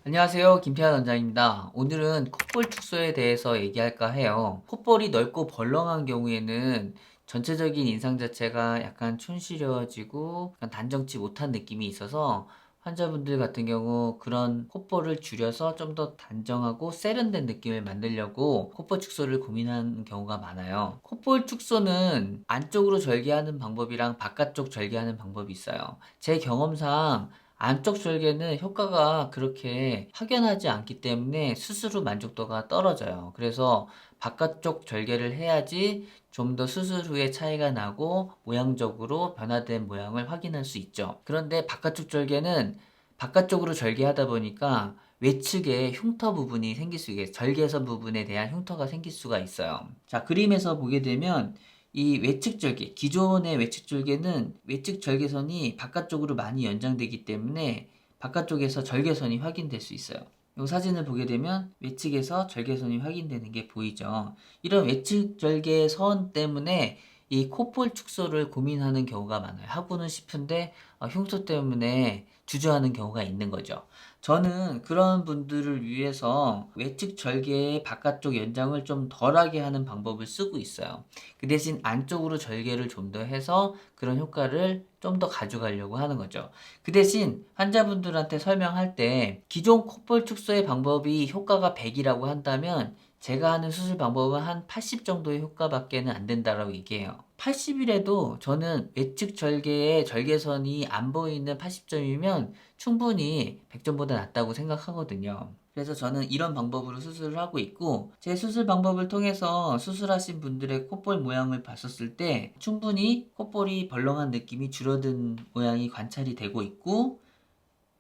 안녕하세요. 김태환 원장입니다. 오늘은 콧볼 축소에 대해서 얘기할까 해요. 콧볼이 넓고 벌렁한 경우에는 전체적인 인상 자체가 약간 촌스러워지고 약간 단정치 못한 느낌이 있어서 환자분들 같은 경우 그런 콧볼을 줄여서 좀 더 단정하고 세련된 느낌을 만들려고 콧볼 축소를 고민하는 경우가 많아요. 콧볼 축소는 안쪽으로 절개하는 방법이랑 바깥쪽 절개하는 방법이 있어요. 제 경험상 안쪽 절개는 효과가 그렇게 확연하지 않기 때문에 수술 후 만족도가 떨어져요. 그래서 바깥쪽 절개를 해야지 좀 더 수술 후에 차이가 나고 모양적으로 변화된 모양을 확인할 수 있죠. 그런데 바깥쪽 절개는 바깥쪽으로 절개하다 보니까 외측에 흉터 부분이 생길 수 있게 절개선 부분에 대한 흉터가 생길 수가 있어요. 자, 그림에서 보게 되면 이 외측 절개, 기존의 외측 절개는 외측 절개선이 바깥쪽으로 많이 연장되기 때문에 바깥쪽에서 절개선이 확인될 수 있어요. 이 사진을 보게 되면 외측에서 절개선이 확인되는 게 보이죠. 이런 외측 절개선 때문에 이 콧볼 축소를 고민하는 경우가 많아요. 하고는 싶은데 흉터 때문에 주저하는 경우가 있는 거죠. 저는 그런 분들을 위해서 외측 절개의 바깥쪽 연장을 좀 덜하게 하는 방법을 쓰고 있어요. 그 대신 안쪽으로 절개를 좀 더 해서 그런 효과를 좀 더 가져가려고 하는 거죠. 그 대신 환자분들한테 설명할 때 기존 콧볼 축소의 방법이 효과가 100이라고 한다면 제가 하는 수술 방법은 한 80 정도의 효과밖에는 안 된다라고 얘기해요. 80이라도 저는 외측 절개의 절개선이 안 보이는 80점이면 충분히 100점보다 낫다고 생각하거든요. 그래서 저는 이런 방법으로 수술을 하고 있고, 제 수술 방법을 통해서 수술하신 분들의 콧볼 모양을 봤었을 때 충분히 콧볼이 벌렁한 느낌이 줄어든 모양이 관찰이 되고 있고,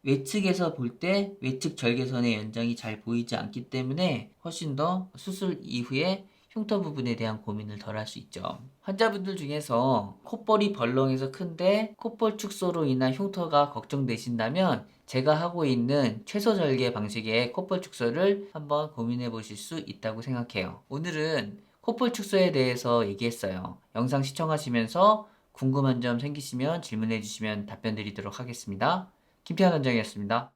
외측에서 볼 때 외측 절개선의 연장이 잘 보이지 않기 때문에 훨씬 더 수술 이후에 흉터 부분에 대한 고민을 덜 할 수 있죠. 환자분들 중에서 콧볼이 벌렁해서 큰데 콧볼 축소로 인한 흉터가 걱정되신다면 제가 하고 있는 최소 절개 방식의 콧볼 축소를 한번 고민해 보실 수 있다고 생각해요. 오늘은 콧볼 축소에 대해서 얘기했어요. 영상 시청하시면서 궁금한 점 생기시면 질문해 주시면 답변 드리도록 하겠습니다. 김태환 원장이었습니다.